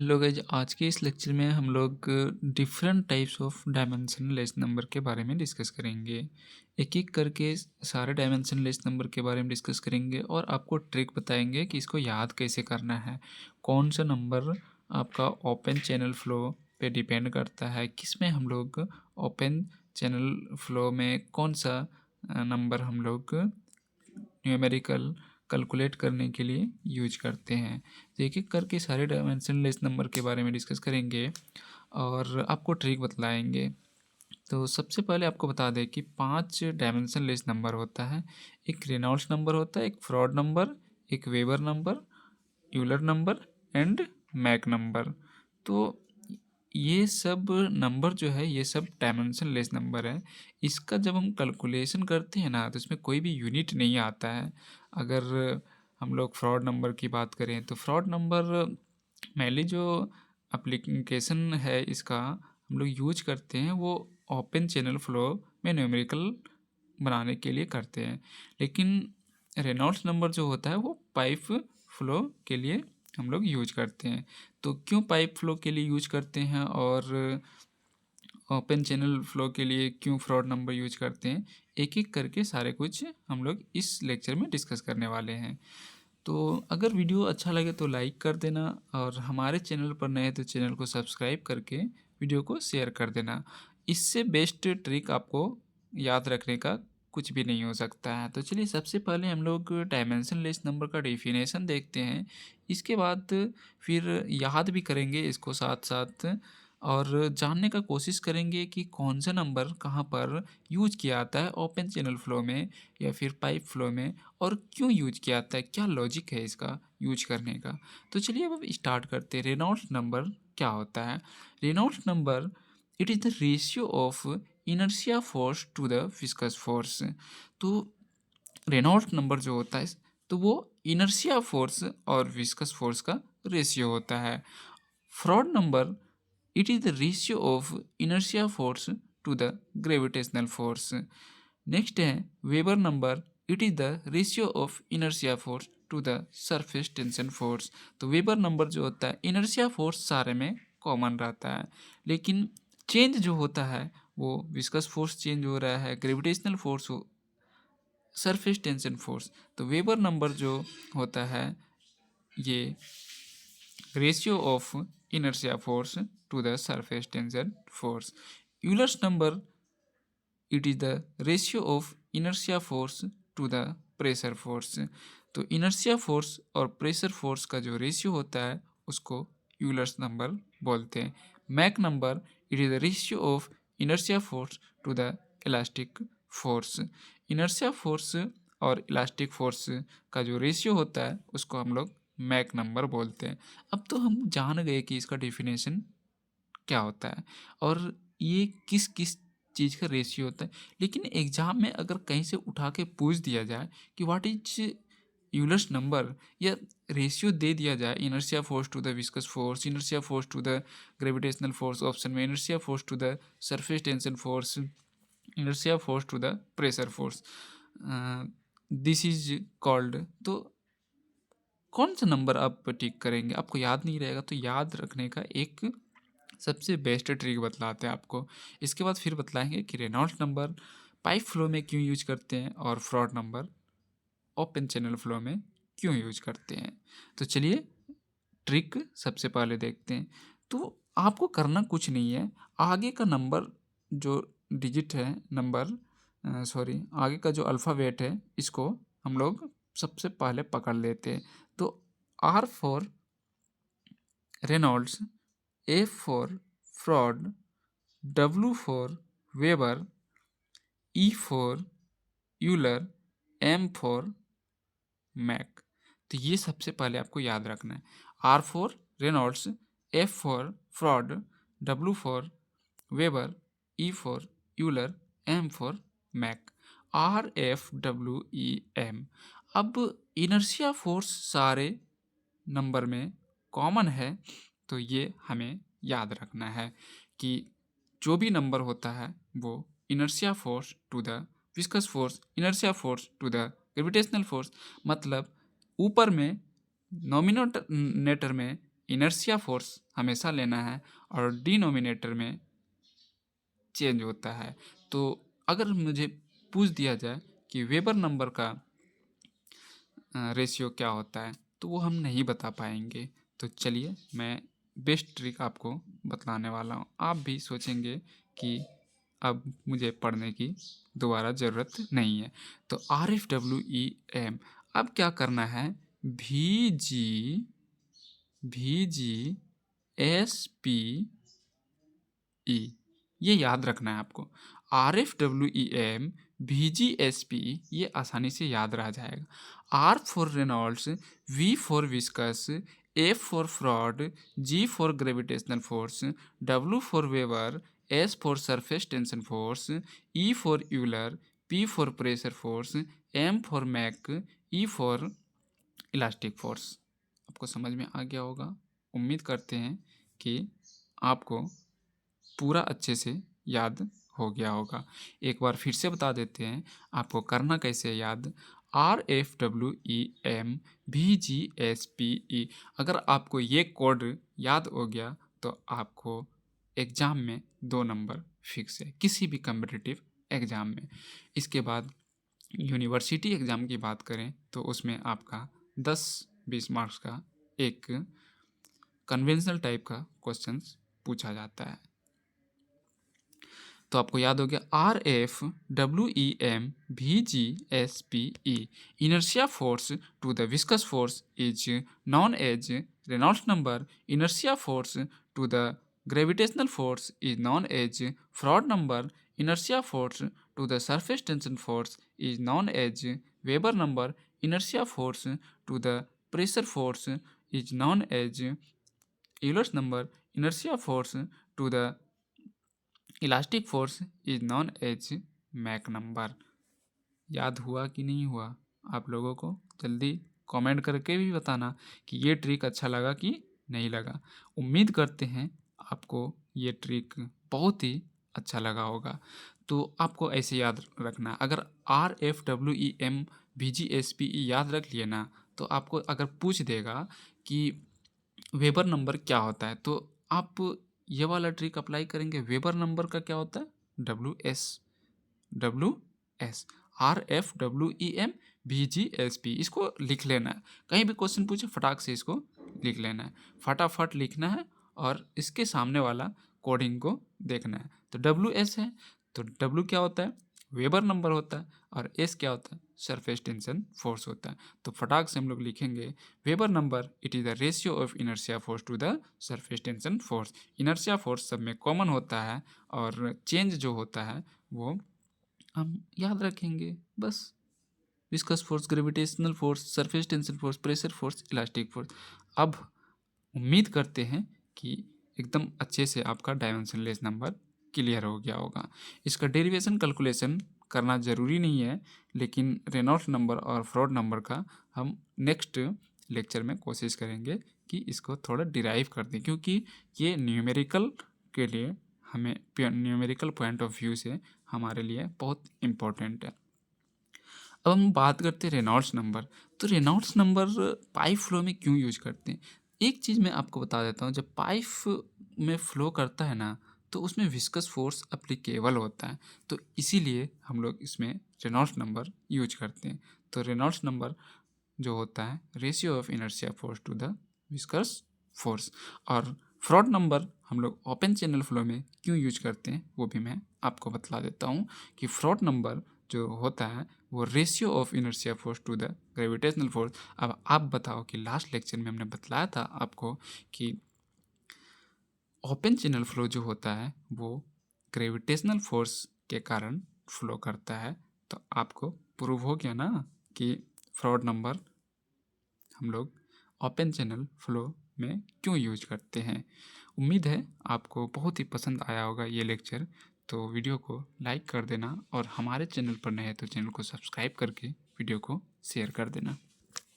Hello guys, आज के इस लेक्चर में हम लोग different types of dimensionless number के बारे में डिस्कस करेंगे। एक-एक करके सारे डायमेंशनलेस नंबर के बारे में डिस्कस करेंगे और आपको ट्रिक बताएंगे कि इसको याद कैसे करना है। कौन सा नंबर आपका ओपन चैनल फ्लो पे डिपेंड करता है, किसमें हम लोग ओपन चैनल फ्लो में कौन सा नंबर हम लोग न्यूमेरिकल कैलकुलेट करने के लिए यूज करते हैं। तो एक-एक करके सारे डायमेंशनलेस नंबर के बारे में डिस्कस करेंगे और आपको ट्रिक बतलाएँगे। तो सबसे पहले आपको बता दें कि 5 डायमेंशनलेस नंबर होता है। एक रेनॉल्ड्स नंबर होता है, एक फ्रॉड नंबर, एक weber number, Euler number and Mach number. तो ये सब नंबर जो है, ये सब डायमेंशनलेस नंबर है। इसका जब हम कैलकुलेशन करते हैं ना, तो इसमें कोई भी यूनिट नहीं आता है। अगर हम लोग फ्रॉड नंबर की बात करें तो फ्रॉड नंबर मेनली जो एप्लीकेशन है इसका हम लोग यूज करते हैं, वो ओपन चैनल फ्लो में न्यूमेरिकल बनाने के लिए करते हैं। लेकिन रेनॉल्ड्स नंबर जो होता है वो पाइप फ्लो के लिए हम लोग यूज करते हैं। तो क्यों पाइप फ्लो के लिए यूज करते हैं और ओपन चैनल फ्लो के लिए क्यों फ्रॉड नंबर यूज करते हैं, एक-एक करके सारे कुछ हम लोग इस लेक्चर में डिस्कस करने वाले हैं। तो अगर वीडियो अच्छा लगे तो लाइक कर देना और हमारे चैनल पर नए हैं तो चैनल को सब्सक्राइब करके वीडियो को शेयर कर देना। इससे बेस्ट ट्रिक आपको याद रखने का कुछ भी नहीं हो सकता है। तो चलिए सबसे पहले हम लोग डायमेंशनलेस नंबर का डेफिनेशन देखते हैं। इसके बाद फिर याद भी करेंगे इसको साथ-साथ और जानने का कोशिश करेंगे कि कौन सा नंबर कहाँ पर यूज़ किया जाता है ओपन चैनल फ्लो में या फिर पाइप फ्लो में और क्यों यूज़ किया जाता है, क्या लॉजिक है इसका यूज करने का। तो चलिए अब स्टार्ट करते हैं। रेनॉल्ड्स नंबर क्या होता है? Reynolds number it is the ratio of inertia force to the viscous force. तो रेनॉल्ड्स नंबर जो होता है तो वो इनर्शिया फोर्स और विस्कस फोर्स का रेशियो होता है। Froude number it is the ratio of inertia force to the gravitational force. Next है Weber number, it is the ratio of inertia force to the surface tension force. तो Weber number जो होता है, inertia force सारे में common रहता है, लेकिन चेंज जो होता है वो विस्कस फोर्स चेंज हो रहा है, ग्रेविटेशनल फोर्स हो, सरफेस टेंशन फोर्स। तो वेबर नंबर जो होता है ये ratio of inertia force to the surface tension force. Euler's number, it is the ratio of inertia force to the pressure force. तो inertia force और pressure force का जो ratio होता है उसको यूलर्स नंबर बोलते हैं। Mach number, it is the ratio of inertia force to the elastic force. inertia force और इलास्टिक फोर्स का जो रेशियो होता है उसको हम लोग मैक नंबर बोलते हैं। अब तो हम जान गए कि इसका डेफिनेशन क्या होता है और ये किस किस चीज़ का रेशियो होता है। लेकिन एग्ज़ाम में अगर कहीं से उठा के पूछ दिया जाए कि व्हाट इज यूलर्स नंबर, या रेशियो दे दिया जाए inertia force to the viscous force, inertia force to the gravitational force, option में inertia force to the surface tension force, inertia force to the pressure force, this is called, तो कौन सा number आप टिक करेंगे? आपको याद नहीं रहेगा तो याद रखने का एक सबसे बेस्ट ट्रिक बतलाते हैं आपको। इसके बाद फिर बतलाएंगे कि रेनॉल्ड्स नंबर पाइप फ्लो में क्यों यूज करते हैं और Froude number open channel flow में क्यों यूज करते हैं। तो चलिए ट्रिक सबसे पहले देखते हैं। तो आपको करना कुछ नहीं है, आगे का नंबर जो डिजिट है, नंबर सॉरी आगे का जो अल्फ़ाबेट है इसको हम लोग सबसे पहले पकड़ लेते हैं। तो R for Reynolds, A for Froude, W for Weber, E for Euler, M for Mach. तो ये सबसे पहले आपको याद रखना है। R for Reynolds, F for Froude, W for Weber, E for Euler, M for Mach. R F W E M. अब inertia force सारे नंबर में कॉमन है, तो ये हमें याद रखना है कि जो भी नंबर होता है वो inertia force to the viscous force, inertia force to the gravitational force, मतलब ऊपर में नॉमिनेटर में इनर्शिया फोर्स हमेशा लेना है और डिनोमिनेटर में चेंज होता है। तो अगर मुझे पूछ दिया जाए कि वेबर नंबर का रेशियो क्या होता है तो वो हम नहीं बता पाएंगे। तो चलिए मैं बेस्ट ट्रिक आपको बतलाने वाला हूँ। आप भी सोचेंगे कि अब मुझे पढ़ने की दोबारा ज़रूरत नहीं है। तो RFWEM अब क्या करना है, VGSPE ये याद रखना है आपको। RFWEM VGSPE ये आसानी से याद रह जाएगा। R for Reynolds, V for viscous, F for Froude, G for gravitational force, W for Weber, S for surface tension force, E for Euler, P for pressure force, M for Mach, E for elastic force. आपको समझ में आ गया होगा। उम्मीद करते हैं कि आपको पूरा अच्छे से याद हो गया होगा। एक बार फिर से बता देते हैं आपको करना कैसे याद। RFWEM VGSPE अगर आपको ये कोड याद हो गया तो आपको एग्ज़ाम में 2 नंबर फिक्स है किसी भी कम्पिटिटिव एग्ज़ाम में। इसके बाद यूनिवर्सिटी एग्ज़ाम की बात करें तो उसमें आपका 10-20 मार्क्स का एक कन्वेंशनल टाइप का क्वेश्चंस पूछा जाता है। तो आपको याद हो गया RFWEM VGSPE inertia force to the viscous force is known as Reynolds number. Inertia force to the gravitational force is known as Froude number. Inertia force to the surface tension force is known as Weber number. Inertia force to the pressure force is known as Euler's number. Inertia force to the elastic force is known as Mach number. याद हुआ कि नहीं हुआ आप लोगों को? जल्दी comment करके भी बताना कि ये ट्रिक अच्छा लगा कि नहीं लगा। उम्मीद करते हैं आपको ये ट्रिक बहुत ही अच्छा लगा होगा। तो आपको ऐसे याद रखना, अगर RFWEM VGSPE याद रख लिए ना तो आपको अगर पूछ देगा कि वेबर नंबर क्या होता है तो आप ये वाला ट्रिक अप्लाई करेंगे। वेबर नंबर का क्या होता है? WS RFWEM VGSP इसको लिख लेना है। कहीं भी क्वेश्चन पूछे फटाक से इसको लिख लेना है, फटाफट लिखना है और इसके सामने वाला कोडिंग को देखना है। तो WS है तो W क्या होता है? वेबर नंबर होता है और S क्या होता है? सरफेस टेंशन फोर्स होता है। तो फटाक से हम लोग लिखेंगे Weber number it is the ratio of inertia force to the surface tension force. Inertia force सब में कॉमन होता है और चेंज जो होता है वो हम याद रखेंगे बस। Viscous force, gravitational force, surface tension force, pressure force, elastic force. अब उम्मीद करते हैं कि एकदम अच्छे से आपका डायमेंशनलेस नंबर क्लियर हो गया होगा। इसका डेरिवेशन कैलकुलेशन करना ज़रूरी नहीं है, लेकिन रेनॉल्ड्स नंबर और फ्रॉड नंबर का हम नेक्स्ट लेक्चर में कोशिश करेंगे कि इसको थोड़ा डिराइव कर दें, क्योंकि ये न्यूमेरिकल के लिए हमें न्यूमेरिकल पॉइंट ऑफ व्यू से हमारे लिए बहुत इम्पोर्टेंट है। अब हम बात करते हैं रेनॉल्ड्स नंबर। तो रेनॉल्ड्स नंबर पाइप फ्लो में क्यों यूज करते हैं? एक चीज़ मैं आपको बता देता हूँ, जब पाइप में फ्लो करता है ना तो उसमें विस्कस फोर्स अप्लीकेबल होता है, तो इसीलिए हम लोग इसमें रेनॉल्ड्स नंबर यूज करते हैं। तो रेनॉल्ड्स नंबर जो होता है ratio of inertia force to the viscous force. और फ्रॉड नंबर हम लोग ओपन चैनल फ्लो में क्यों यूज करते हैं वो भी मैं आपको बतला देता हूँ कि फ्रॉड नंबर जो होता है वो ratio of inertia force to the gravitational force. अब आप बताओ कि लास्ट लेक्चर में हमने बतलाया था आपको कि ओपन चैनल फ्लो जो होता है वो ग्रेविटेशनल फोर्स के कारण फ्लो करता है, तो आपको प्रूव हो गया ना कि फ्रॉड नंबर हम लोग ओपन चैनल फ्लो में क्यों यूज करते हैं। उम्मीद है आपको बहुत ही पसंद आया होगा ये लेक्चर। तो वीडियो को लाइक कर देना और हमारे चैनल पर नए हैं तो चैनल को सब्सक्राइब करके वीडियो को शेयर कर देना।